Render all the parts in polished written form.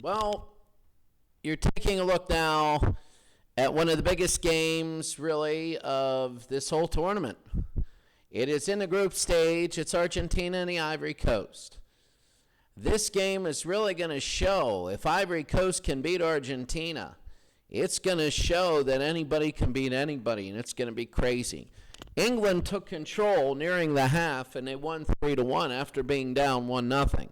Well, you're taking a look now at one of the biggest games, really, of this whole tournament. It is in the group stage. It's Argentina and the Ivory Coast. This game is really going to show if Ivory Coast can beat Argentina. It's going to show that anybody can beat anybody, and it's going to be crazy. England took control nearing the half, and they won 3-1 after being down 1-0.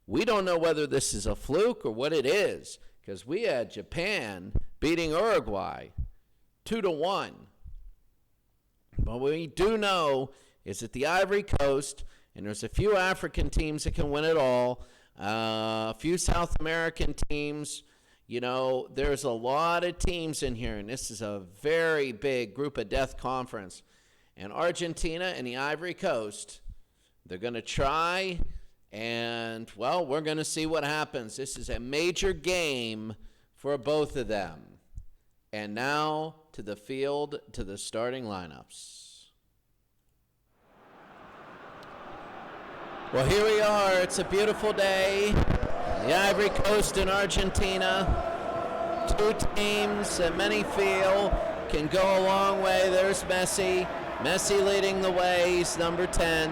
We don't know whether this is a fluke or what it is, because we had Japan beating Uruguay 2-1. But what we do know is that the Ivory Coast, and there's a few African teams that can win it all, a few South American teams. You know, there's a lot of teams in here, and this is a very big group of death conference. And Argentina and the Ivory Coast, they're going to try, and, well, we're going to see what happens. This is a major game for both of them. And now to the field, to the starting lineups. Well, here we are. It's a beautiful day. The Ivory Coast and Argentina, two teams that many feel can go a long way. There's Messi. Messi leading the way. He's number 10.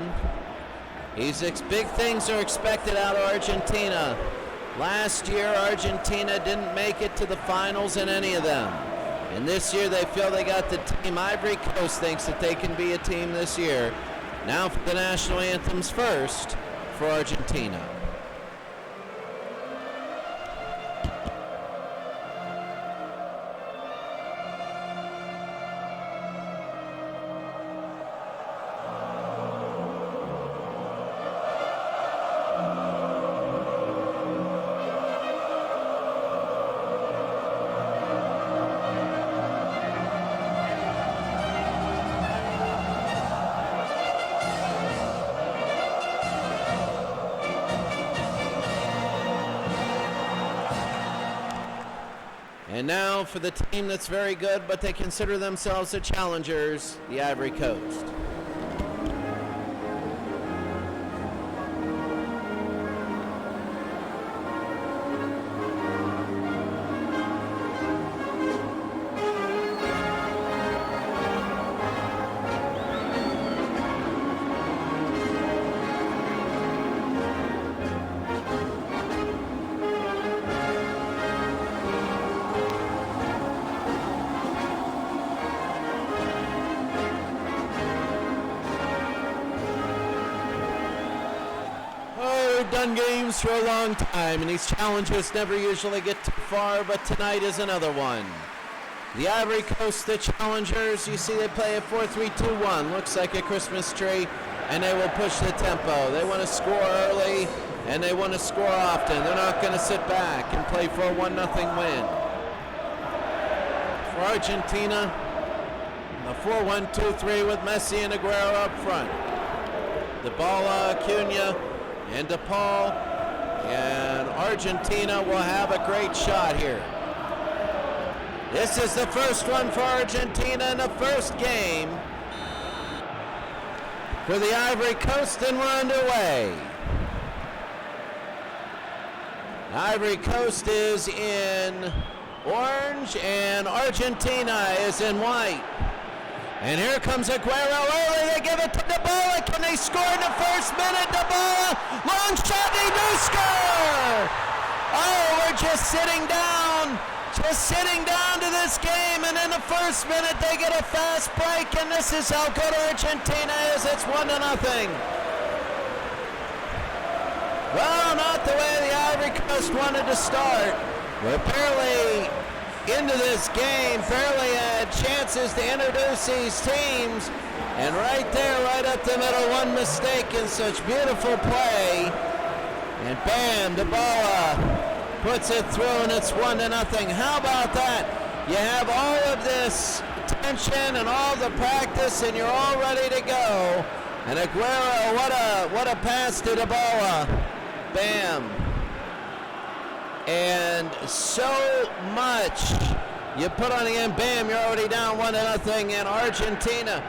Big things are expected out of Argentina. Last year, Argentina didn't make it to the finals in any of them. And this year, they feel they got the team. Ivory Coast thinks that they can be a team this year. Now for the national anthems first for Argentina. And now for the team that's very good, but they consider themselves the challengers, the Ivory Coast. Done games for a long time, and these challenges never usually get too far, but tonight is another one. The Ivory Coast, the challengers, you see they play a 4-3-2-1, looks like a Christmas tree, and they will push the tempo. They want to score early, and they want to score often. They're not going to sit back and play for a 1-0 win. For Argentina, a 4-1-2-3 with Messi and Aguero up front. Dybala, Acuna, and DePaul, and Argentina will have a great shot here. This is the first one for Argentina in the first game for the Ivory Coast, and we're underway. Ivory Coast is in orange, and Argentina is in white. And here comes Aguero early. They give it to Dybala. Can they score in the first minute? Dybala, long shot, they do score! Oh, we're just sitting down to this game, and in the first minute they get a fast break, and this is how good Argentina is. It's 1-0. Well, not the way the Ivory Coast wanted to start. We're barely into this game, barely had chances to introduce these teams, and right there, right up the middle, one mistake in such beautiful play, and bam, Dybala puts it through, and it's 1-0. How about that? You have all of this tension and all the practice, and you're all ready to go, and Aguero, what a pass to Dybala, bam. And so much you put on the end, bam, you're already down 1-0 in Argentina.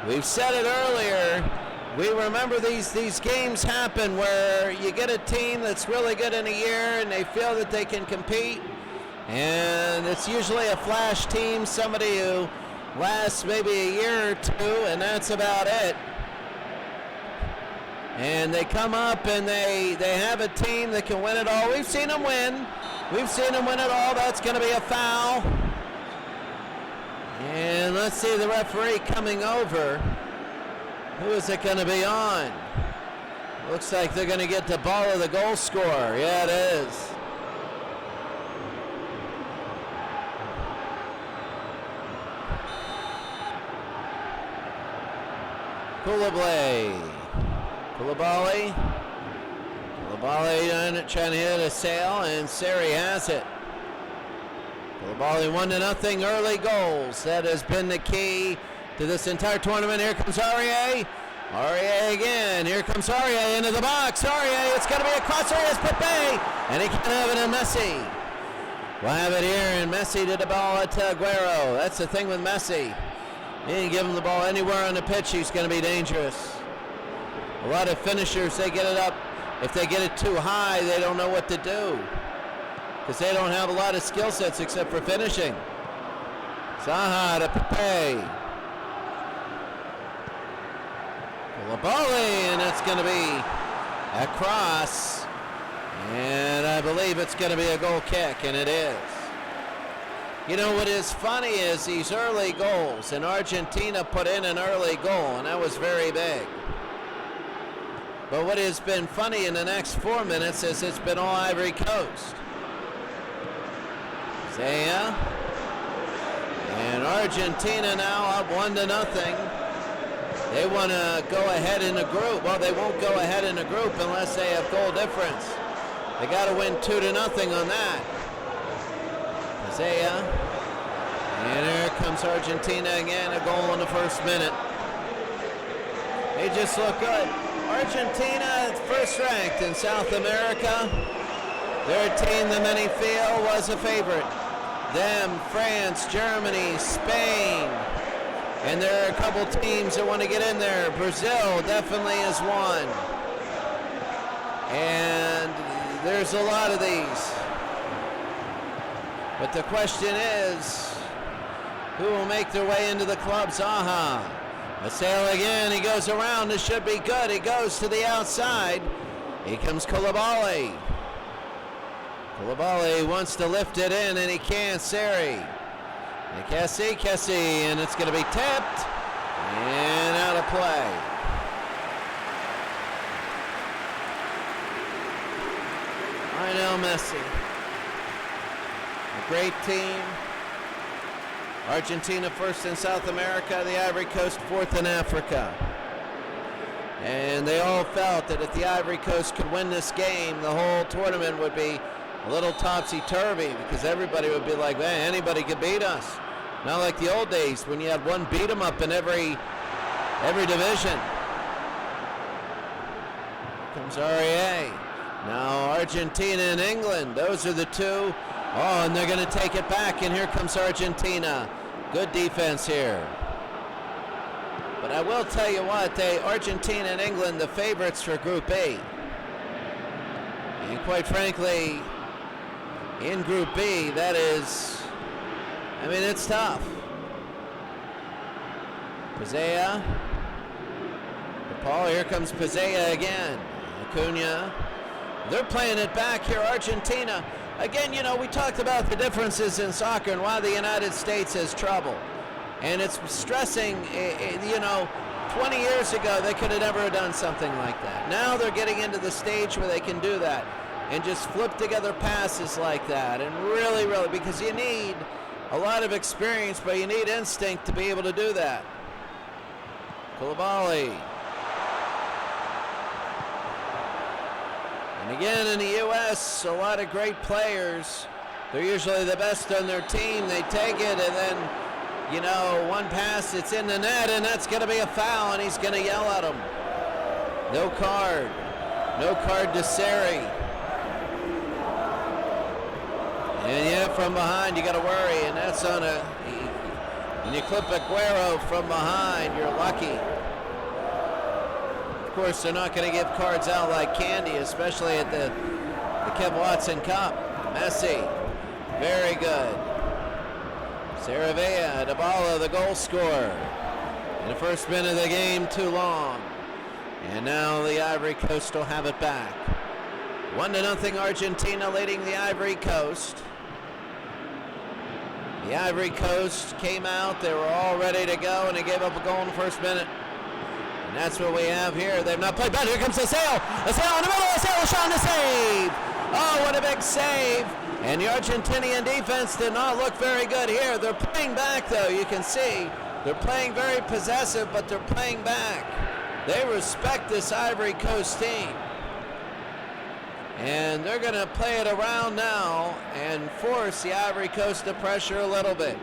We've said it earlier, we remember these games happen where you get a team that's really good in a year and they feel that they can compete, and it's usually a flash team, somebody who lasts maybe a year or two, and that's about it. And they come up and they have a team that can win it all. We've seen them win. We've seen them win it all. That's going to be a foul. And let's see the referee coming over. Who is it going to be on? Looks like they're going to get the ball of the goal scorer. Yeah, it is. Koulibaly trying to hit a sail, and Seri has it. Koulibaly 1-0 early goals. That has been the key to this entire tournament. Here comes Aurier. Aurier again. Here comes Aurier into the box. Aurier, it's going to be a cross. Here's Pepe, and he can have it in Messi. We'll have it here, and Messi to the ball to Aguero. That's the thing with Messi. You can give him the ball anywhere on the pitch, he's going to be dangerous. A lot of finishers, they get it up. If they get it too high, they don't know what to do, because they don't have a lot of skill sets except for finishing. Zaha to Pepe. Koulibaly, and it's going to be a cross. And I believe it's going to be a goal kick, and it is. You know what is funny is these early goals, and Argentina put in an early goal, and that was very big. But what has been funny in the next 4 minutes is it's been all Ivory Coast. Zaya. And Argentina now up 1-0. They want to go ahead in the group. Well, they won't go ahead in the group unless they have goal difference. They got to win 2-0 on that. Zaya. And here comes Argentina again, a goal in the first minute. They just look good. Argentina, first ranked in South America. Their team, the many feel, was a favorite. Them, France, Germany, Spain. And there are a couple teams that want to get in there. Brazil definitely is one. And there's a lot of these. But the question is, who will make their way into the club? Zaha. A sail again, he goes around, this should be good. He goes to the outside. Here comes Koulibaly. Koulibaly wants to lift it in, and he can't. Seri. And Kessie, and it's going to be tipped. And out of play. Lionel Messi. A great team. Argentina first in South America, the Ivory Coast fourth in Africa. And they all felt that if the Ivory Coast could win this game, the whole tournament would be a little topsy-turvy, because everybody would be like, man, anybody could beat us. Not like the old days when you had one beat 'em up in every division. Here comes Aurier. Now Argentina and England, those are the two. Oh, and they're going to take it back, and here comes Argentina. Good defense here. But I will tell you what, Argentina and England, the favorites for Group B. And quite frankly, in Group B, that is, I mean, it's tough. Pizea. Paul, here comes Pizea again. Acuna. They're playing it back here, Argentina. Again, you know, we talked about the differences in soccer and why the United States has trouble. And it's stressing, you know, 20 years ago, they could have never done something like that. Now they're getting into the stage where they can do that and just flip together passes like that. And really, because you need a lot of experience, but you need instinct to be able to do that. Koulibaly. And again, in the U.S., a lot of great players. They're usually the best on their team. They take it, and then, you know, one pass, it's in the net, and that's going to be a foul, and he's going to yell at him. No card. No card to Seri. And yeah, from behind, you got to worry, and that's on a... When you clip Aguero from behind, you're lucky. Of course, they're not going to give cards out like candy, especially at the Kev Watson Cup. Messi, very good. Saravia, Dybala, the goal scorer. In the first minute of the game, too long. And now the Ivory Coast will have it back. 1-0 Argentina leading the Ivory Coast. The Ivory Coast came out, they were all ready to go, and they gave up a goal in the first minute. And that's what we have here. They've not played bad. Here comes Assail. Assail in the middle. Assail shot to save. Oh, what a big save. And the Argentinian defense did not look very good here. They're playing back, though. You can see they're playing very possessive, but they're playing back. They respect this Ivory Coast team. And they're going to play it around now and force the Ivory Coast to pressure a little bit.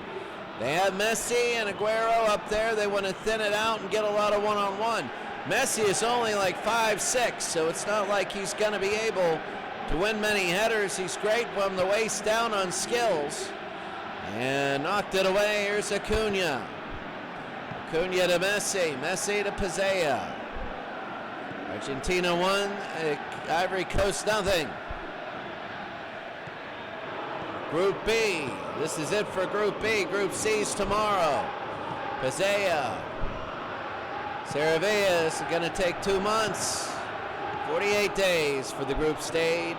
They have Messi and Aguero up there. They want to thin it out and get a lot of one-on-one. Messi is only like 5'6", so it's not like he's going to be able to win many headers. He's great from the waist down on skills. And knocked it away. Here's Acuna. Acuna to Messi. Messi to Pizea. Argentina 1, Ivory Coast nothing. Group B. This is it for Group B. Group C's tomorrow. Pizea. Saravia is going to take 2 months. 48 days for the group stage.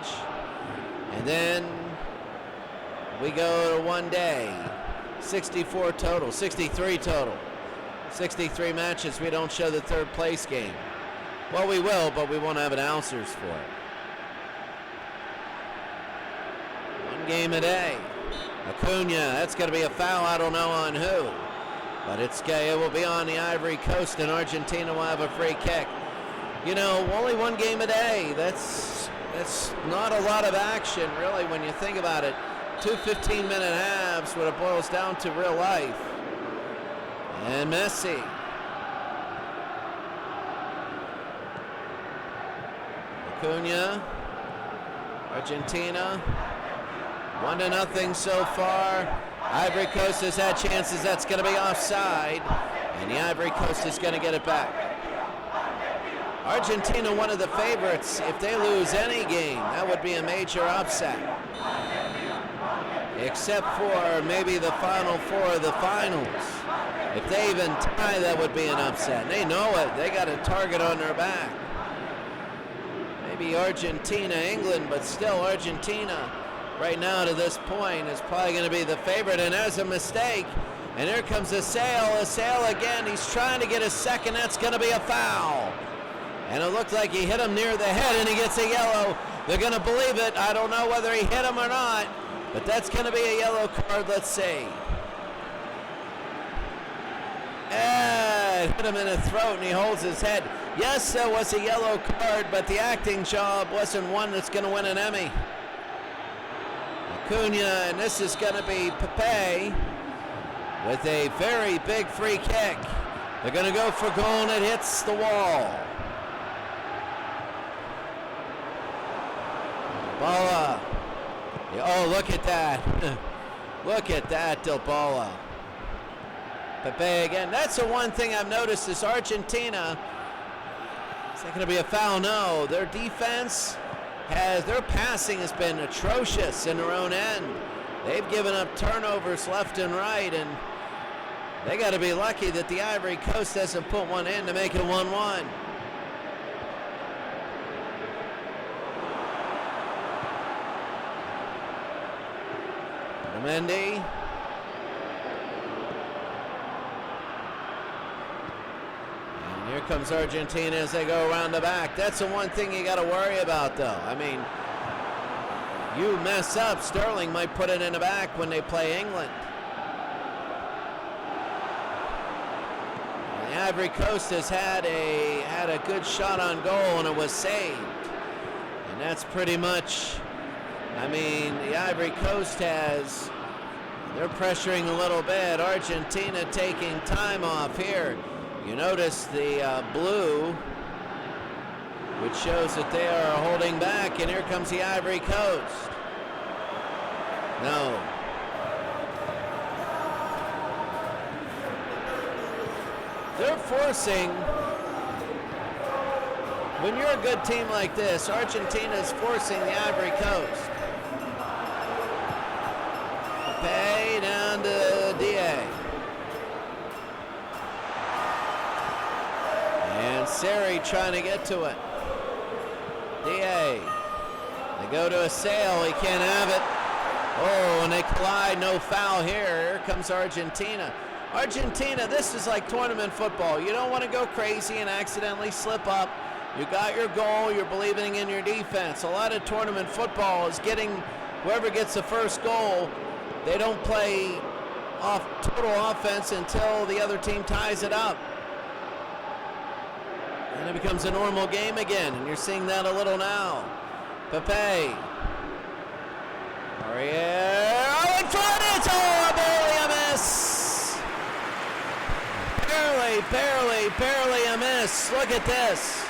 And then we go to 1 day. 64 total. 63 total. 63 matches. We don't show the third place game. Well, we will, but we won't have announcers for it. 1 game a day. Acuna, that's going to be a foul. I don't know on who. But it will be on the Ivory Coast, and Argentina will have a free kick. You know, only 1 game a day. That's not a lot of action, really, when you think about it. 2 15-minute halves, what it boils down to real life. And Messi. Acuna. Argentina. 1-0 so far. Ivory Coast has had chances. That's going to be offside. And the Ivory Coast is going to get it back. Argentina, one of the favorites. If they lose any game, that would be a major upset. Except for maybe the Final Four of the finals. If they even tie, that would be an upset. They know it. They got a target on their back. Maybe Argentina, England, but still Argentina right now to this point is probably going to be the favorite. And there's a mistake. And here comes Assail again. He's trying to get a second. That's going to be a foul. And it looked like he hit him near the head, and he gets a yellow. They're going to believe it. I don't know whether he hit him or not, but that's going to be a yellow card. Let's see. And hit him in the throat, and he holds his head. Yes, there was a yellow card, but the acting job wasn't one that's going to win an Emmy. Acuna, and this is going to be Pepe with a very big free kick. They're going to go for goal, and it hits the wall. Dybala. Oh, look at that. Look at that, Dybala. Pepe again. That's the one thing I've noticed is Argentina. Is that going to be a foul? No. Their defense their passing has been atrocious in their own end. They've given up turnovers left and right, and they got to be lucky that the Ivory Coast doesn't put one in to make it 1-1. Mendy. And here comes Argentina as they go around the back. That's the one thing you got to worry about, though. I mean, you mess up, Sterling might put it in the back when they play England. And the Ivory Coast has had a good shot on goal, and it was saved. And that's pretty much, I mean, the Ivory Coast they're pressuring a little bit. Argentina taking time off here. You notice the blue, which shows that they are holding back, and here comes the Ivory Coast. No. They're forcing when you're a good team like this, Argentina is forcing the Ivory Coast. Pay down to DA. And Seri trying to get to it. DA. They go to a sail. He can't have it. Oh, and they collide. No foul here. Here comes Argentina. Argentina, this is like tournament football. You don't want to go crazy and accidentally slip up. You got your goal. You're believing in your defense. A lot of tournament football is getting whoever gets the first goal. They don't play off total offense until the other team ties it up. And it becomes a normal game again, and you're seeing that a little now. Pepe. Ariel. Oh, in front, it's barely a miss. Barely a miss. Look at this.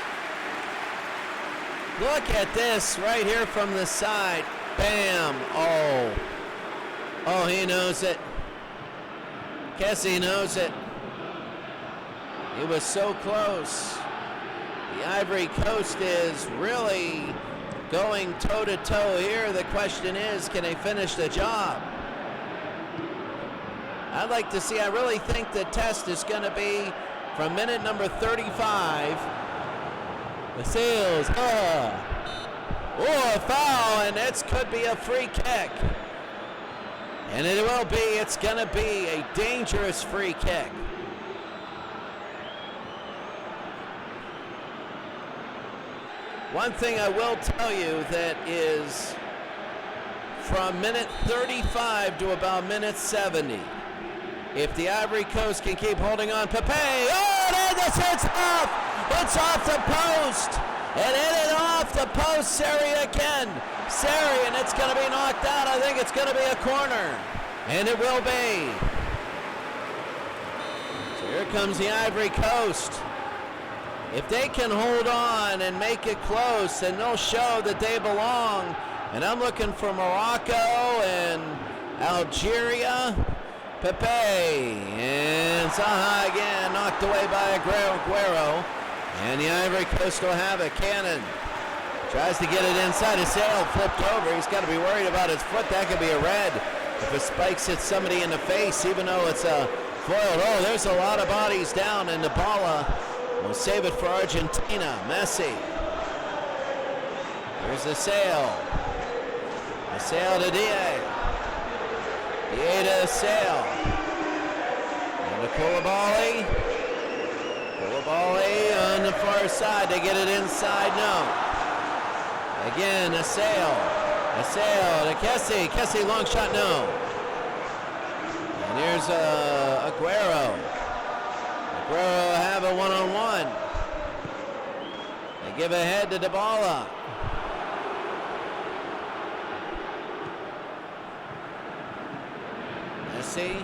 Look at this right here from the side. Bam. Oh, he knows it. Kessie knows it. He was so close. The Ivory Coast is really going toe-to-toe here. The question is, can they finish the job? I'd like to see, I really think the test is going to be from minute number 35. The Seals, a foul, and it could be a free kick. And it will be, it's going to be a dangerous free kick. One thing I will tell you that is from minute 35 to about minute 70, if the Ivory Coast can keep holding on, Pepe, it's off the post. It hit it off the post, Seri again. Seri, and it's going to be knocked out. I think it's going to be a corner, and it will be. So here comes the Ivory Coast. If they can hold on and make it close, then they'll show that they belong. And I'm looking for Morocco and Algeria. Pepe, and Zaha again, knocked away by Aguero. And the Ivory Coast will have it. Cannon tries to get it inside. His sail flipped over. He's got to be worried about his foot. That could be a red if a spike hits somebody in the face, even though it's a foiled. Oh, there's a lot of bodies down, and Nabala will save it for Argentina. Messi. There's the sail. The sail to DA. DA to the sail. And to Koulibaly. Koulibaly on the far side. They get it inside. No. Again, a sail. A sail to Kessie. Kessie, long shot. No. And here's Aguero. Aguero have a one-on-one. They give a head to Dybala. Messi.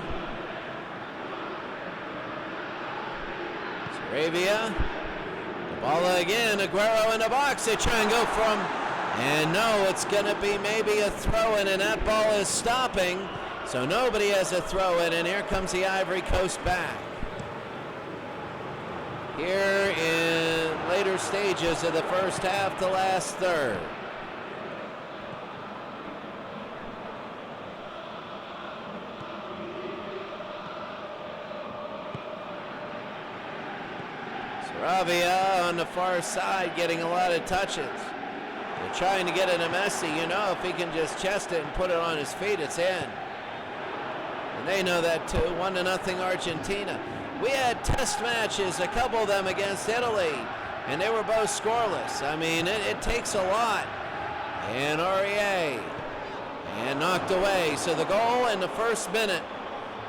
Sarabia. Dybala again. Aguero in the box. They try and go from. And no, it's going to be maybe a throw-in, and that ball is stopping. So nobody has a throw-in, and here comes the Ivory Coast back. Here in later stages of the first half, the last third. Sarabia on the far side getting a lot of touches. They're trying to get it to Messi. You know, if he can just chest it and put it on his feet, it's in. And they know that too. 1-0 Argentina. We had test matches, a couple of them against Italy, and they were both scoreless. I mean, it takes a lot. And Aurier, and knocked away. So the goal in the first minute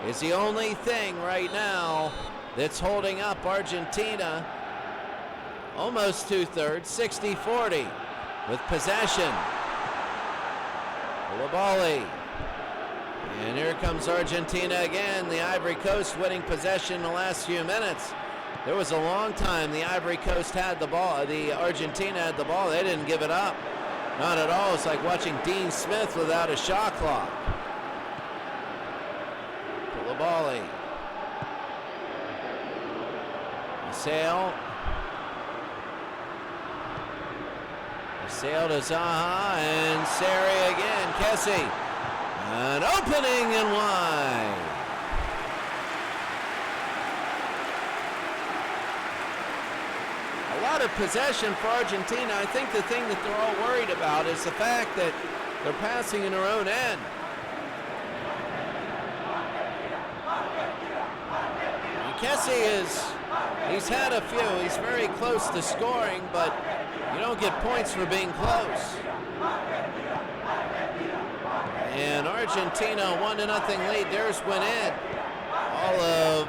is the only thing right now that's holding up Argentina. Almost two-thirds, 60-40 with possession. Koulibaly. And here comes Argentina again. The Ivory Coast winning possession in the last few minutes. There was a long time the Ivory Coast had the ball. The Argentina had the ball. They didn't give it up. Not at all. It's like watching Dean Smith without a shot clock. Koulibaly. Sail. Sail to Zaha and Seri again. Kessie. An opening and wide. A lot of possession for Argentina. I think the thing that they're all worried about is the fact that they're passing in their own end. And Kessie he's had a few. He's very close to scoring, but you don't get points for being close. And Argentina 1-0 lead. There's went in. All of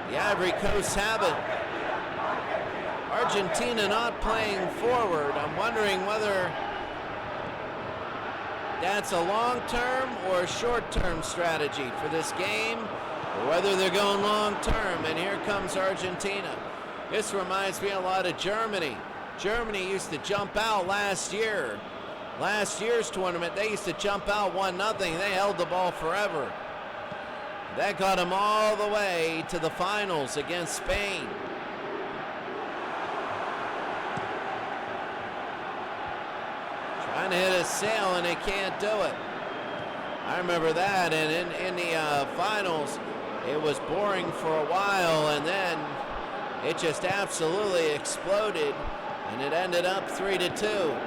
the Ivory Coast have it. Argentina not playing forward. I'm wondering whether that's a long-term or short-term strategy for this game, or whether they're going long-term. And here comes Argentina. This reminds me a lot of Germany. Germany used to jump out last year. Last year's tournament, they used to jump out 1-0. They held the ball forever. That got them all the way to the finals against Spain. Trying to hit a sail and they can't do it. I remember that, and in the finals, it was boring for a while, and then it just absolutely exploded, and it ended up 3-2.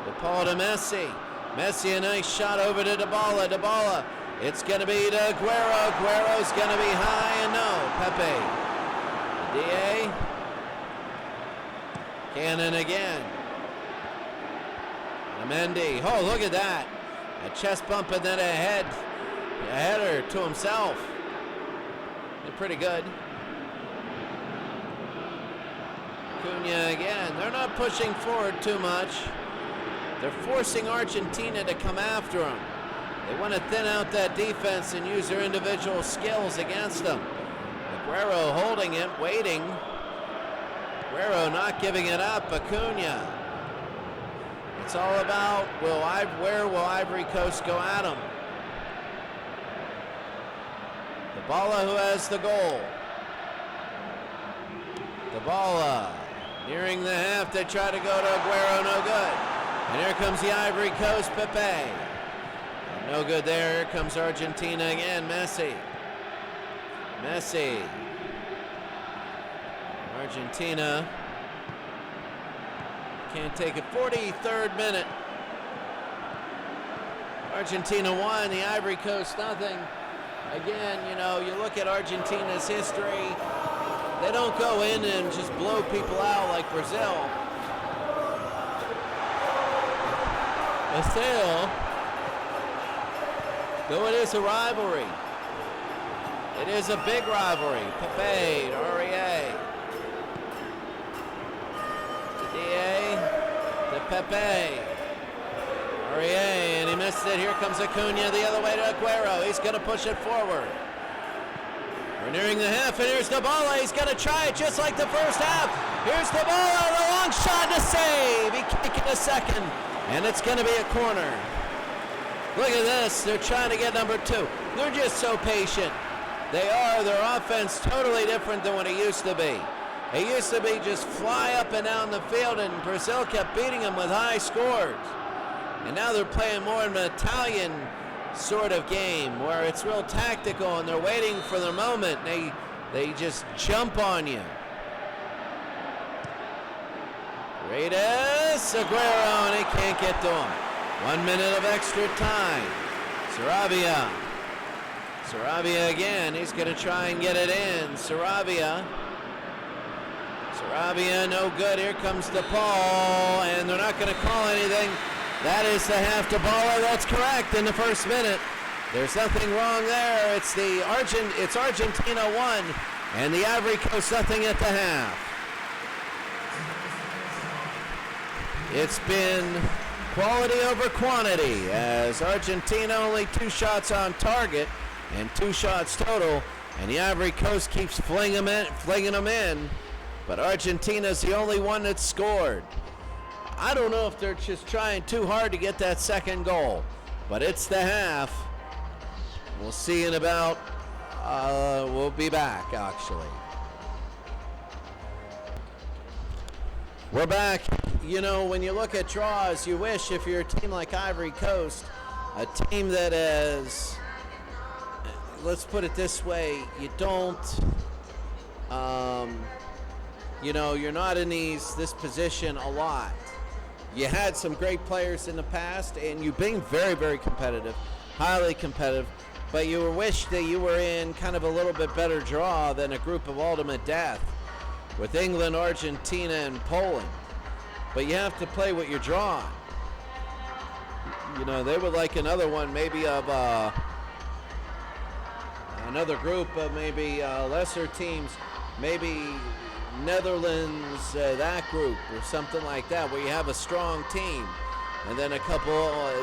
The ball to Messi. Messi, a nice shot over to Dybala. Dybala. It's going to be to Aguero. Aguero's going to be high and no. Pepe. DA. Cannon again. Mendy. Oh, look at that. A chest bump and then a header to himself. They're pretty good. Cunha again. They're not pushing forward too much. They're forcing Argentina to come after them. They want to thin out that defense and use their individual skills against them. Aguero holding it, waiting. Aguero not giving it up. Acuna. It's all about where will Ivory Coast go at them. Dybala, who has the goal. Dybala nearing the half. They try to go to Aguero, no good. And here comes the Ivory Coast, Pepe. No good there. Here comes Argentina again. Messi. Messi. Argentina can't take it. 43rd minute. Argentina 1, the Ivory Coast nothing. Again, you know, you look at Argentina's history. They don't go in and just blow people out like Brazil. But still, though it is a rivalry, it is a big rivalry. Pepe, Aurier. To Pepe. Aurier, and he missed it. Here comes Acuna the other way to Aguero. He's going to push it forward. We're nearing the half, and here's Dybala. He's going to try it just like the first half. Here's Dybala, the long shot to save. He can't get a second, and it's going to be a corner. Look at this. They're trying to get number 2. They're just so patient. They are. Their offense totally different than what it used to be. It used to be just fly up and down the field, and Brazil kept beating them with high scores. And now they're playing more of an Italian sort of game where it's real tactical and they're waiting for their moment. They just jump on you. Reyes, Aguero, and he can't get to him. 1 minute of extra time. Sarabia. Sarabia again. He's going to try and get it in. Sarabia, no good. Here comes DePaul, and they're not going to call anything. That is the half to Dybala. That's correct in the first minute. There's nothing wrong there. It's Argentina 1, and the Ivory Coast nothing at the half. It's been quality over quantity, as Argentina only 2 shots on target and 2 shots total, and the Ivory Coast keeps flinging them in. But Argentina's the only one that scored. I don't know if they're just trying too hard to get that second goal, but it's the half. We'll see in about, we'll be back actually. We're back. you know, when you look at draws, you wish if you're a team like Ivory Coast, a team that is, let's put it this way, you don't, you know, you're not in this position a lot. You had some great players in the past, and you've been very, very competitive, highly competitive, but you wish that you were in kind of a little bit better draw than a group of ultimate death with England, Argentina, and Poland. But you have to play what you're drawing. You know, they would like another one, maybe of another group of maybe lesser teams, maybe Netherlands, that group or something like that, where you have a strong team, and then a couple,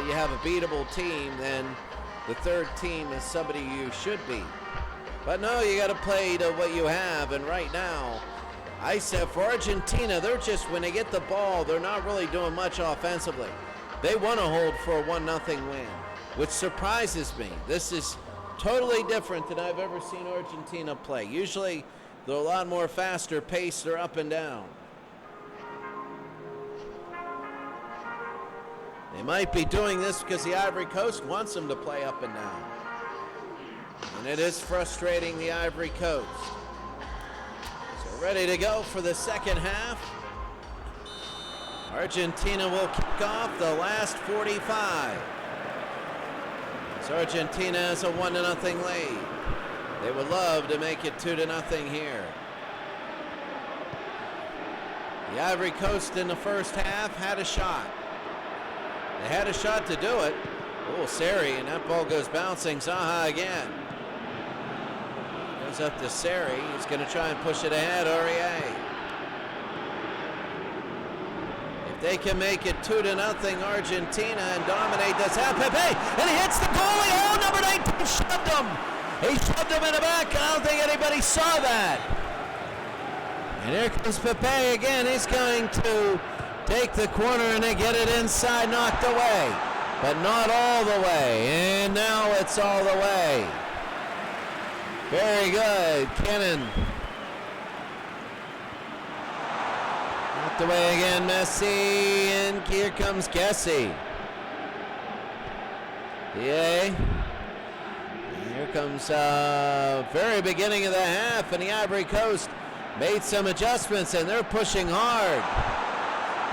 you have a beatable team, then the third team is somebody you should beat. But no, you got to play to what you have, and right now, I said for Argentina, they're just, when they get the ball, they're not really doing much offensively. They want to hold for a 1-0 win, which surprises me. This is totally different than I've ever seen Argentina play. Usually, they're a lot more faster paced, they're up and down. They might be doing this because the Ivory Coast wants them to play up and down. And it is frustrating the Ivory Coast. So ready to go for the second half. Argentina will kick off the last 45. So Argentina has a 1-0 lead. They would love to make it 2-0 here. The Ivory Coast in the first half had a shot. They had a shot to do it. Oh, Seri, and that ball goes bouncing. Zaha again. Goes up to Seri. He's going to try and push it ahead. Aurier. If they can make it 2-0 Argentina and dominate this half, Pepe, and he hits the goalie. Oh, number 19 shoved him. He shoved him in the back, and I don't think anybody saw that. And here comes Pepe again. He's going to take the corner and they get it inside, knocked away. But not all the way. And now it's all the way. Very good. Cannon. Knocked away again, Messi. And here comes Kessie. Yay. Here comes very beginning of the half, and the Ivory Coast made some adjustments, and they're pushing hard.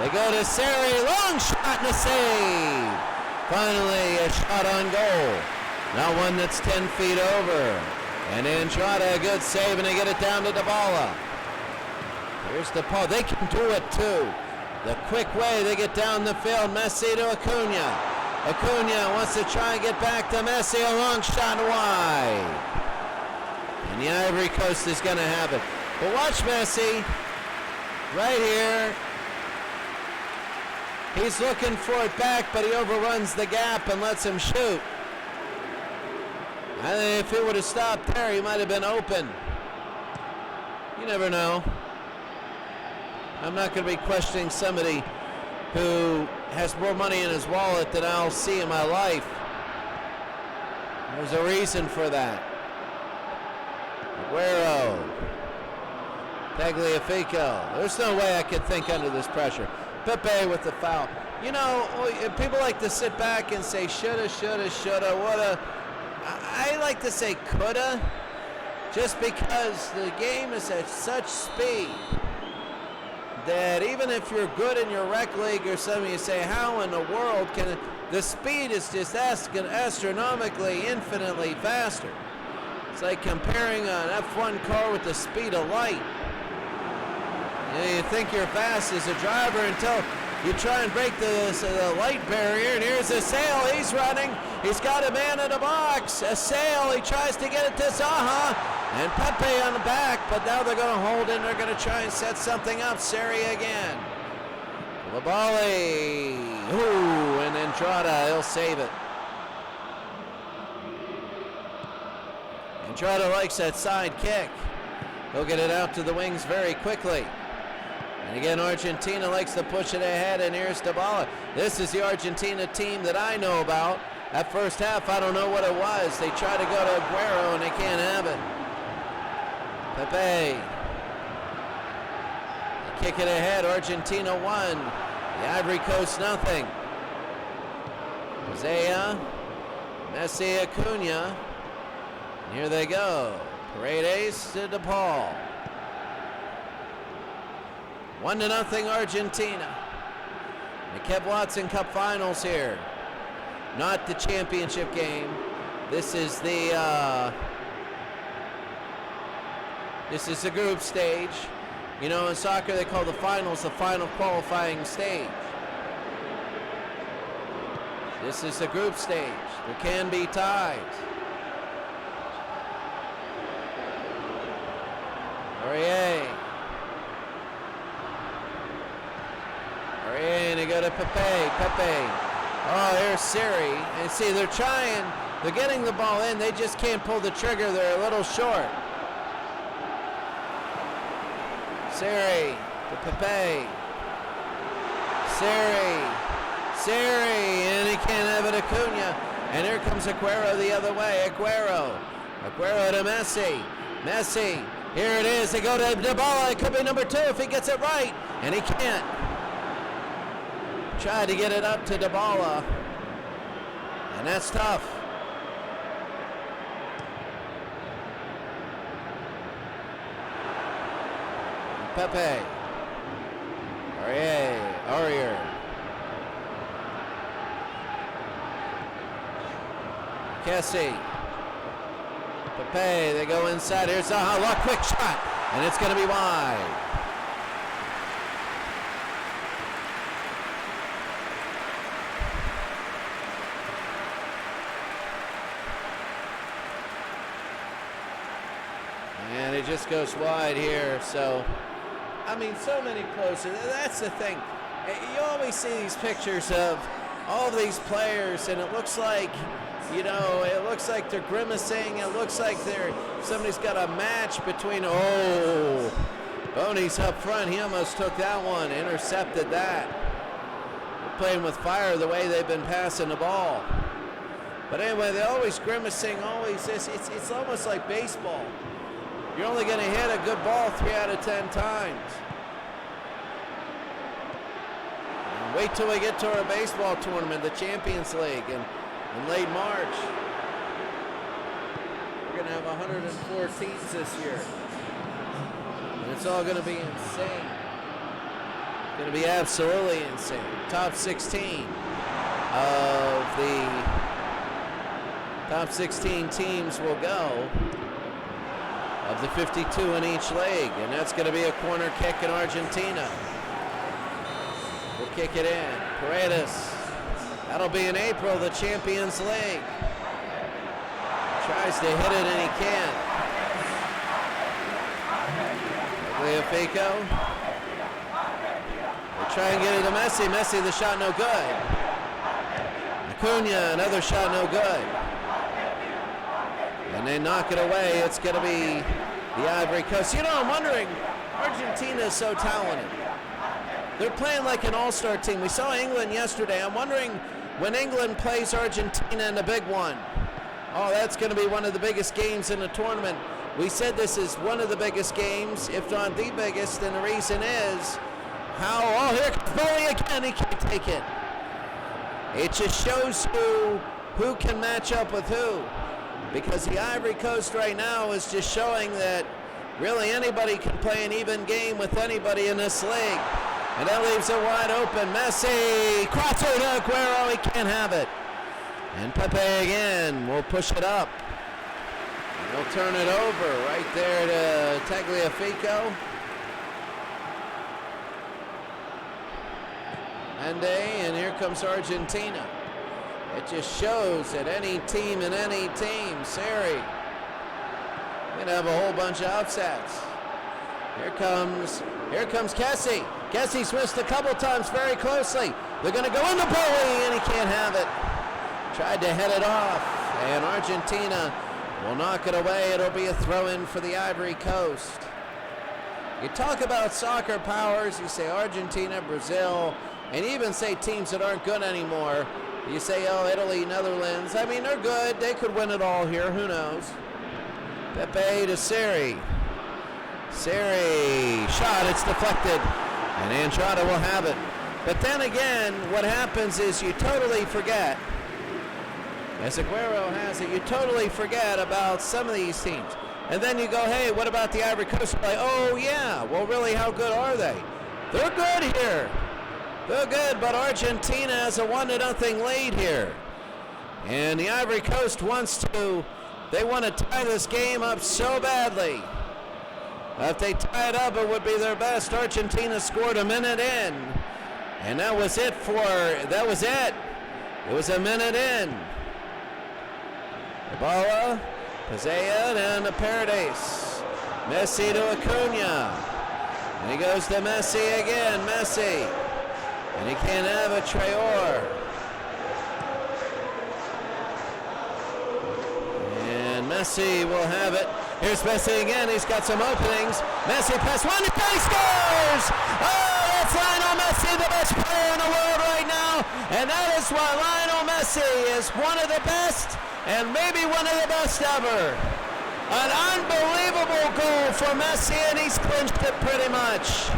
They go to Seri, long shot and a save. Finally, a shot on goal. Now one that's 10 feet over. And Andrada, a good save, and they get it down to Dybala. Here's the ball. They can do it too. The quick way they get down the field. Messi to Acuna. Acuna wants to try and get back to Messi, a long shot wide. And the Ivory Coast is going to have it. But watch Messi, right here. He's looking for it back, but he overruns the gap and lets him shoot. I think if he would have stopped there, he might have been open. You never know. I'm not going to be questioning somebody who has more money in his wallet than I'll see in my life. There's a reason for that. Aguero. Tagliafico. There's no way I could think under this pressure. Pepe with the foul. You know, people like to sit back and say shoulda, shoulda, shoulda, woulda. I like to say coulda, just because the game is at such speed that even if you're good in your rec league or something, you say, how in the world can it? The speed is just astronomically, infinitely faster. It's like comparing an F1 car with the speed of light. You think you're fast as a driver until you try and break the light barrier, and here's a Sale. He's running. He's got a man in the box. A Sale. He tries to get it to Zaha. And Pepe on the back, but now they're going to hold it. They're going to try and set something up. Seri again. Labali. Ooh, and Andrada, he'll save it. Andrada likes that side kick. He'll get it out to the wings very quickly. And again, Argentina likes to push it ahead, and here's Dybala. This is the Argentina team that I know about. That first half, I don't know what it was. They try to go to Aguero, and they can't have it. Pepe. Kick it ahead, Argentina 1. The Ivory Coast nothing. Zaya, Messi, Acuna. And here they go. Paredes to DePaul. 1-0 Argentina. The Kev Watson Cup Finals here. Not the championship game. This is the group stage. You know, in soccer they call the finals the final qualifying stage. This is the group stage. There can be ties. Aurier, and they go to Pepe. Oh, here's Siri. And see, they're getting the ball in. They just can't pull the trigger. They're a little short. Siri to Pepe. Siri, and he can't have it, Acuna. And here comes Aguero the other way. Aguero to Messi. Here it is. They go to Dybala. It could be number 2 if he gets it right. And he can't. Tried to get it up to Dybala. And that's tough. Pepe. Aurier. Kessie. Pepe, they go inside. Here's Zaha, quick shot, and it's going to be wide. And it just goes wide here, so, I mean, so many closer. That's the thing. You always see these pictures of all of these players, and it looks like, you know, it looks like they're grimacing. It looks like somebody's got a match between, Boney's up front. He almost took that one, intercepted that. They're playing with fire the way they've been passing the ball. But anyway, they're always grimacing, always this. It's almost like baseball. You're only going to hit a good ball 3 out of 10 times. And wait till we get to our baseball tournament, the Champions League, in late March. We're going to have 104 teams this year. And it's all going to be insane. It's going to be absolutely insane. Top 16 teams will go, of the 52 in each league, and that's going to be a corner kick in Argentina. We'll kick it in. Paredes. That'll be in April, the Champions League. Tries to hit it and he can't. Tagliafico. They try and get it to Messi. Messi, the shot no good. Acuna, another shot no good. And they knock it away. It's going to be the Ivory Coast. You know, I'm wondering, Argentina is so talented. They're playing like an all-star team. We saw England yesterday. I'm wondering, when England plays Argentina in the big one, that's going to be one of the biggest games in the tournament. We said this is one of the biggest games, if not the biggest, and the reason is here comes Bowley again. He can't take it. It just shows who can match up with who. Because the Ivory Coast right now is just showing that really anybody can play an even game with anybody in this league. And that leaves it wide open. Messi, crosser to Aguero, he can't have it. And Pepe again will push it up. And he'll turn it over right there to Tagliafico. And here comes Argentina. It just shows that any team and any team, Seri, going to have a whole bunch of upsets. Here comes Kessie. Kessie's missed a couple times very closely. They're going to go into Bowley, and he can't have it. Tried to head it off, and Argentina will knock it away. It'll be a throw-in for the Ivory Coast. You talk about soccer powers, you say Argentina, Brazil, and even say teams that aren't good anymore. You say, Italy, Netherlands. I mean, they're good. They could win it all here. Who knows? Pepe to Seri. Seri, shot, it's deflected. And Andrada will have it. But then again, what happens is you totally forget, as Aguero has it, you totally forget about some of these teams. And then you go, hey, what about the Ivory Coast? Like, oh, yeah, well, really, how good are they? They're good here. They're good, but Argentina has a 1-0 lead here. And the Ivory Coast they want to tie this game up so badly. If they tie it up, it would be their best. Argentina scored a minute in. And that was it. It was a minute in. Ibala, Pazea, and the Paredes. Messi to Acuna. And he goes to Messi again. Messi. And he can't have a Traore. And Messi will have it. Here's Messi again. He's got some openings. Messi pass one. He scores! Oh, that's Lionel Messi, the best player in the world right now. And that is why Lionel Messi is one of the best and maybe one of the best ever. An unbelievable goal for Messi, and he's clinched it pretty much.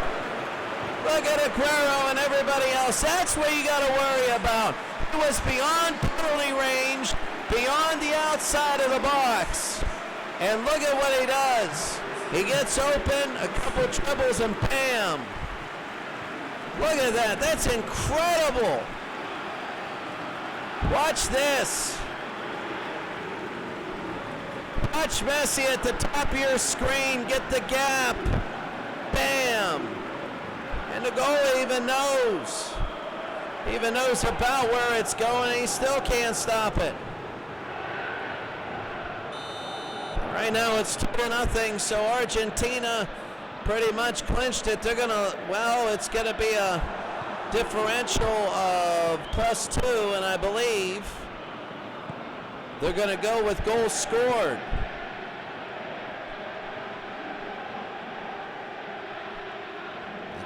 Look at Aguero and everybody else. That's what you got to worry about. He was beyond penalty range, beyond the outside of the box. And look at what he does. He gets open, a couple dribbles, and bam. Look at that. That's incredible. Watch this. Watch Messi at the top of your screen get the gap. Bam. And the goalie even knows. He even knows about where it's going. He still can't stop it. Right now it's 2-0, so Argentina pretty much clinched it. They're gonna, it's gonna be a differential of +2, and I believe they're gonna go with goals scored.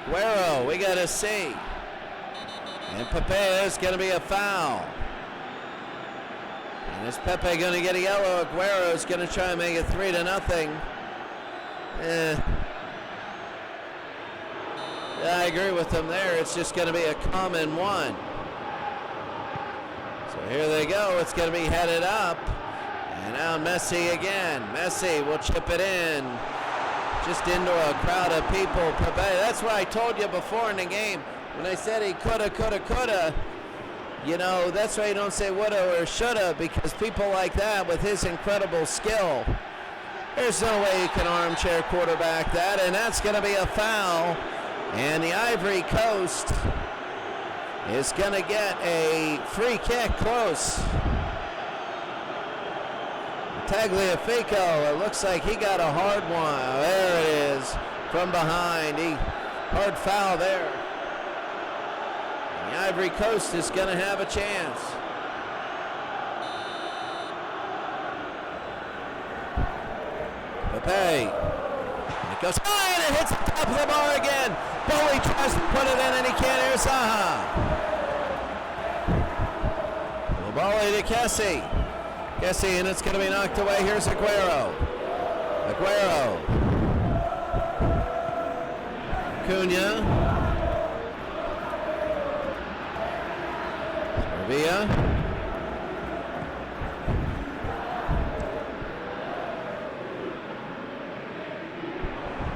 Aguero, we gotta see. And Pepe, there's gonna be a foul. And is Pepe going to get a yellow? Aguero is going to try and make it 3-0. Yeah, I agree with them there. It's just going to be a common one. So here they go. It's going to be headed up. And now Messi again. Messi will chip it in. Just into a crowd of people. Pepe, that's what I told you before in the game. When I said he coulda. You know, that's why you don't say woulda or shoulda, because people like that with his incredible skill, there's no way you can armchair quarterback that, and that's going to be a foul. And the Ivory Coast is going to get a free kick close. Tagliafico, it looks like he got a hard one. There it is from behind. Hard foul there. The Ivory Coast is going to have a chance. Pepe. It goes high and it hits the top of the bar again. Bowley tries to put it in and he can't. Here's Zaha. Bowley to Kessie. Kessie, and it's going to be knocked away. Here's Aguero. Acuna. Villa.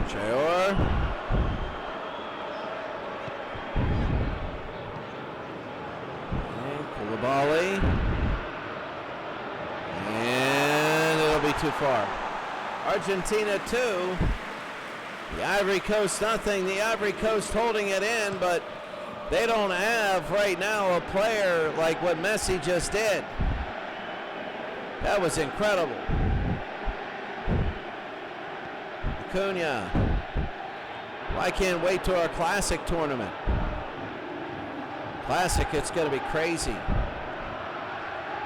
Traore. Koulibaly. And it'll be too far. Argentina 2. The Ivory Coast nothing. The Ivory Coast holding it in, but they don't have right now a player like what Messi just did. That was incredible. Acuna. Well, I can't wait to our Classic tournament. Classic, it's going to be crazy.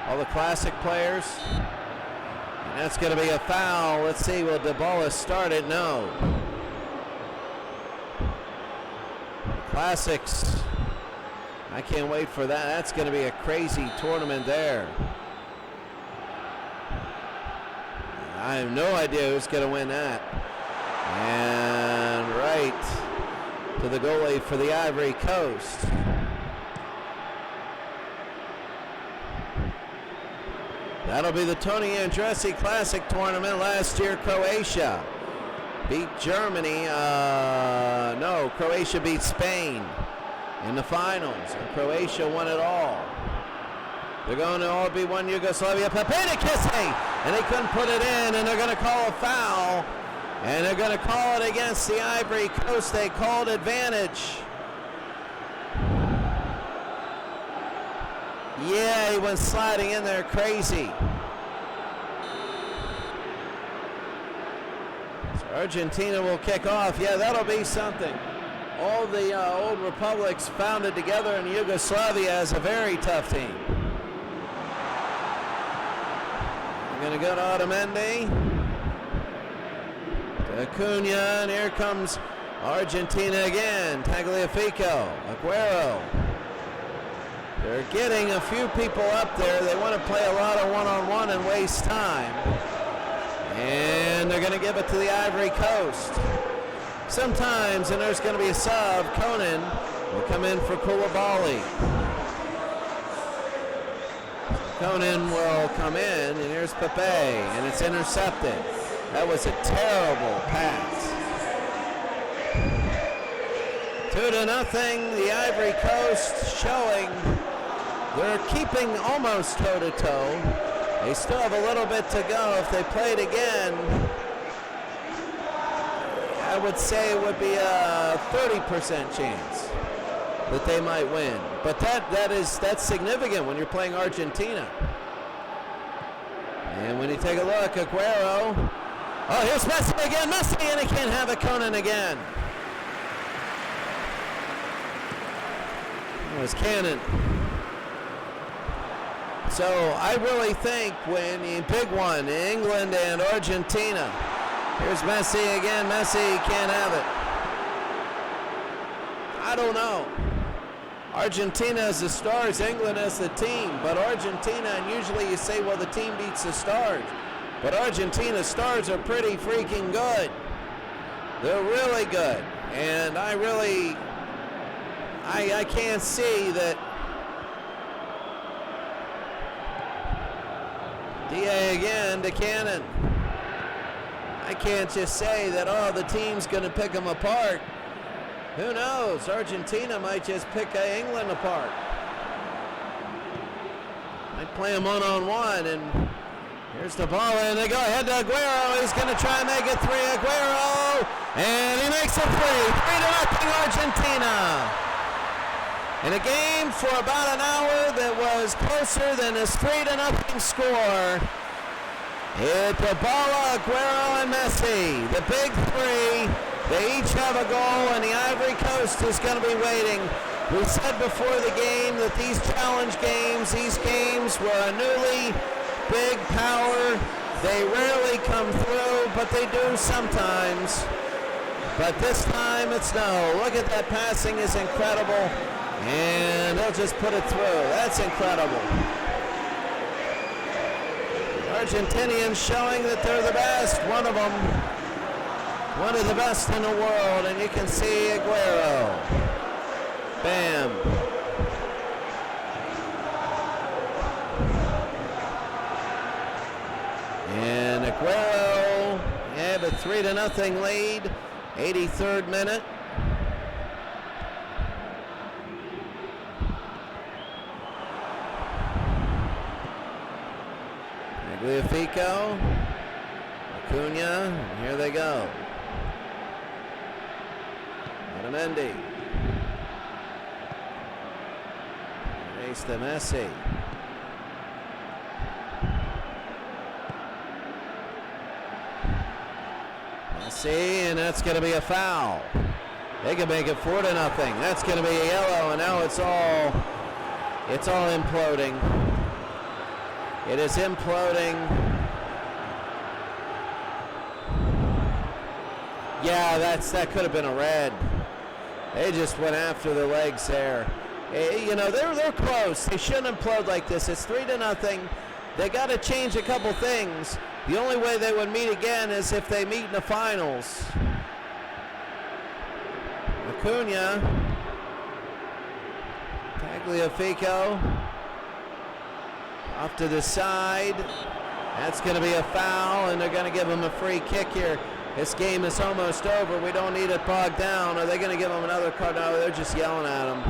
All the Classic players. And that's going to be a foul. Let's see, will Dybala start it? No. Classics. I can't wait for that. That's going to be a crazy tournament there. I have no idea who's going to win that. And right to the goalie for the Ivory Coast. That'll be the Tony Andressi Classic Tournament. Last year, Croatia beat Germany. No, Croatia beat Spain in the finals, and Croatia won it all. They're going to all be one Yugoslavia. Pepe to Kissy, and they couldn't put it in, and they're going to call a foul, and they're going to call it against the Ivory Coast. They called advantage. Yeah, he went sliding in there crazy. So Argentina will kick off. Yeah, that'll be something. All the old republics founded together in Yugoslavia as a very tough team. We're going to go to Otamendi. To Acuna, and here comes Argentina again. Tagliafico, Aguero. They're getting a few people up there. They want to play a lot of one-on-one and waste time. And they're going to give it to the Ivory Coast. Sometimes, and there's going to be a sub, Conan will come in for Koulibaly. Conan will come in, and here's Pepe, and it's intercepted. That was a terrible pass. 2-0, the Ivory Coast showing they're keeping almost toe-to-toe. They still have a little bit to go. If they played again, I would say it would be a 30% chance that they might win. But that's significant when you're playing Argentina. And when you take a look, Aguero. Oh, here's Messi again. Messi, and he can't have it. Conan again. It was Cannon. So I really think when you big one, England and Argentina. Here's Messi again. Messi can't have it. I don't know. Argentina as the stars, England as the team. But Argentina, and usually you say, well, the team beats the stars. But Argentina's stars are pretty freaking good. They're really good. And I can't see that. DA again to Cannon. I can't just say that, oh, the team's going to pick them apart. Who knows? Argentina might just pick England apart. Might play them one-on-one, and here's the ball, and they go ahead to Aguero. He's going to try and make it 3. Aguero, and he makes it 3. 3-0 Argentina. In a game for about an hour that was closer than his 3-0 score. It's Dybala, Aguero, and Messi. The big three. They each have a goal, and the Ivory Coast is going to be waiting. We said before the game that these challenge games, these games were a newly big power. They rarely come through, but they do sometimes. But this time it's no. Look at that passing is incredible. And they'll just put it through. That's incredible. Argentinians showing that they're the best. One of them. One of the best in the world. And you can see Aguero. Bam. And Aguero had a 3-0 lead. 83rd minute. Tagliafico, Acuna, here they go. Otamendi. Race to Messi. Messi, and that's going to be a foul. They can make it 4-0. That's going to be a yellow, and now it's all imploding. It is imploding. Yeah, that could have been a red. They just went after the legs there. You know, they're close. They shouldn't implode like this. It's 3-0. They got to change a couple things. The only way they would meet again is if they meet in the finals. Acuna. Tagliafico. Off to the side. That's going to be a foul, and they're going to give him a free kick here. This game is almost over. We don't need it bogged down. Are they going to give him another card? No, they're just yelling at him.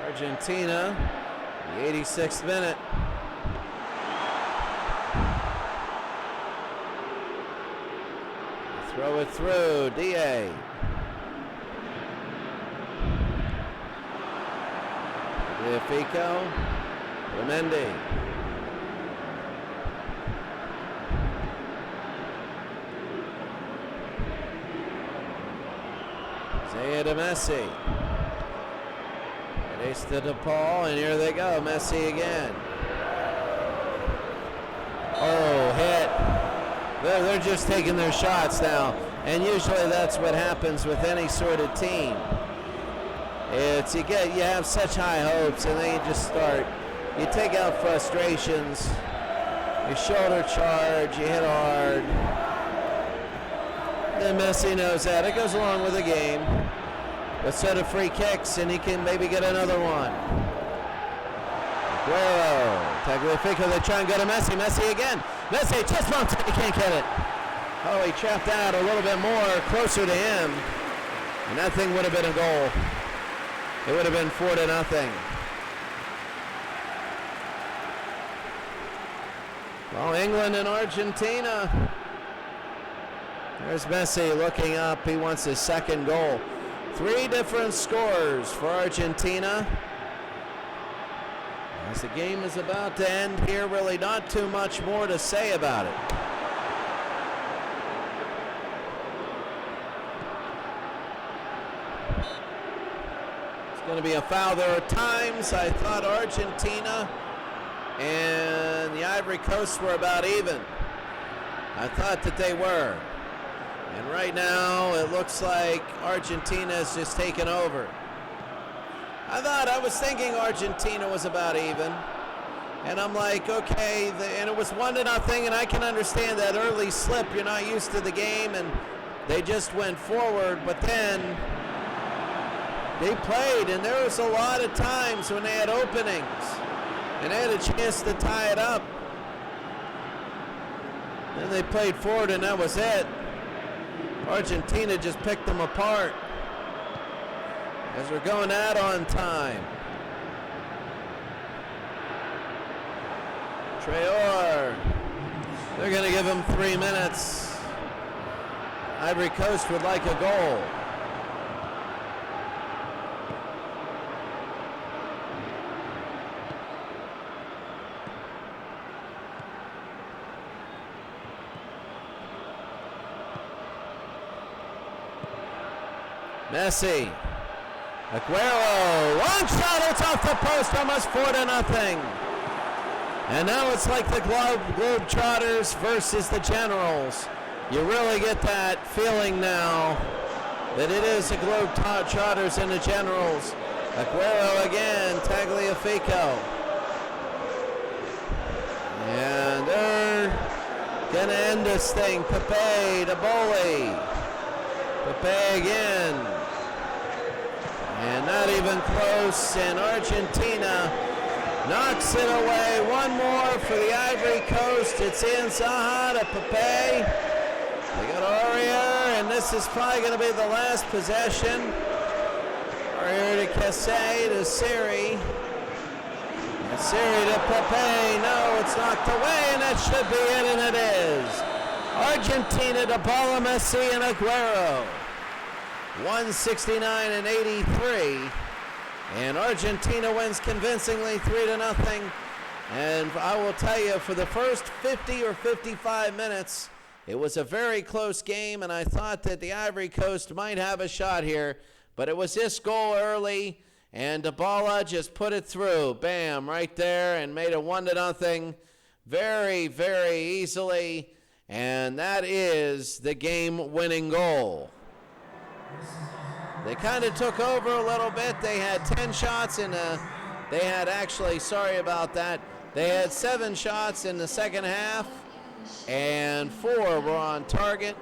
Argentina, the 86th minute. Throw it through, D.A. Fico, Ramendi. Zaya to Messi. Ace to DePaul, and here they go, Messi again. Oh, hit. They're just taking their shots now, and usually that's what happens with any sort of team. It's you have such high hopes, and then you take out frustrations, you shoulder charge, you hit hard. Then Messi knows that. It goes along with the game. A set of free kicks, and he can maybe get another one. Aguero, Tagliafico, they try and go to Messi. Messi again. Messi just bumps it, he can't get it. Oh, he trapped out a little bit more, closer to him. And that thing would have been a goal. It would have been 4-0. Well, England and Argentina. There's Messi looking up. He wants his second goal. 3 different scores for Argentina. As the game is about to end here, really not too much more to say about it. It's going to be a foul. There are times I thought Argentina and the Ivory Coast were about even. I thought that they were. And right now, it looks like Argentina has just taken over. I was thinking Argentina was about even. And I'm like, okay, and it was 1-0, and I can understand that early slip. You're not used to the game, and they just went forward. But then they played, and there was a lot of times when they had openings, and they had a chance to tie it up. Then they played forward, and that was it. Argentina just picked them apart as we're going out on time. Traore, they're going to give him 3 minutes. Ivory Coast would like a goal. Messi, Aguero, long shot, it's off the post, almost 4-0. And now it's like the Globetrotters versus the Generals. You really get that feeling now that it is the Globetrotters and the Generals. Aguero again, Tagliafico. And they're gonna end this thing. Pepe to Boli. Pepe again. And not even close, and Argentina knocks it away. One more for the Ivory Coast. It's in Zaha to Pepe. They got Aurier, and this is probably going to be the last possession. Aurier to Kessé to Siri. And Siri to Pepe. No, it's knocked away, and that should be it, and it is. Argentina to Paula, Messi, and Aguero. 169-83, and Argentina wins convincingly 3-0. And I will tell you, for the first 50 or 55 minutes, it was a very close game, and I thought that the Ivory Coast might have a shot here, but it was this goal early, and Dybala just put it through, bam, right there, and made it 1-0 very, very easily, and that is the game-winning goal. They kind of took over a little bit. They had 10 shots, and they had actually, sorry about that, They had 7 shots in the second half, and 4 were on target.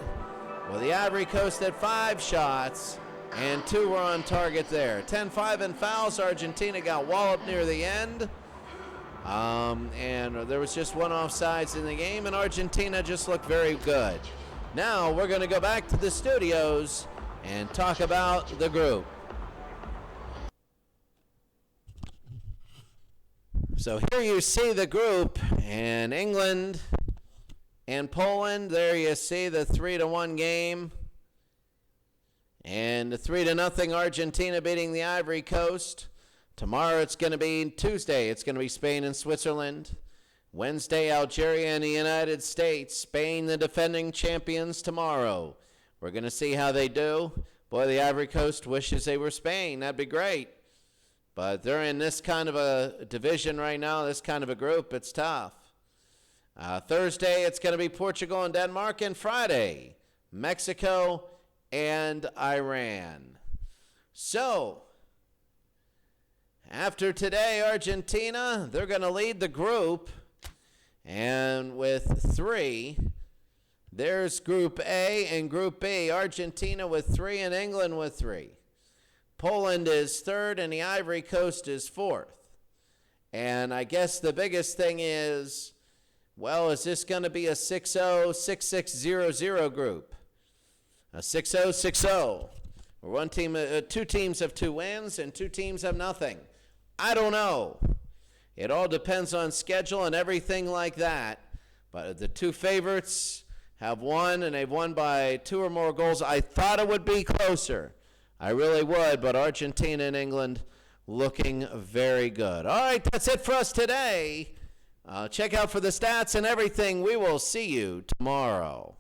Well, the Ivory Coast had 5 shots, and 2 were on target there. 10-5 in fouls. Argentina got walloped near the end. And there was just 1 offsides in the game, and Argentina just looked very good. Now we're going to go back to the studios and talk about the group. So here you see the group, and England and Poland. There you see the 3-1 game, and the 3-0 Argentina beating the Ivory Coast. Tomorrow it's going to be Tuesday. It's going to be Spain and Switzerland. Wednesday, Algeria and the United States. Spain, the defending champions, tomorrow. We're going to see how they do. Boy, the Ivory Coast wishes they were Spain. That'd be great. But they're in this kind of a division right now, this kind of a group. It's tough. Thursday, it's going to be Portugal and Denmark. And Friday, Mexico and Iran. So, after today, Argentina, they're going to lead the group. And with 3, there's Group A and Group B. Argentina with 3 and England with 3. Poland is 3rd and the Ivory Coast is 4th. And I guess the biggest thing is, well, is this going to be a 6-0, 6-6, 0-0 group? A 6-0, 6-0. Where 2 teams have 2 wins and 2 teams have nothing. I don't know. It all depends on schedule and everything like that. But the 2 favorites have won, and they've won by 2 or more goals. I thought it would be closer. I really would, but Argentina and England looking very good. All right, that's it for us today. Check out for the stats and everything. We will see you tomorrow.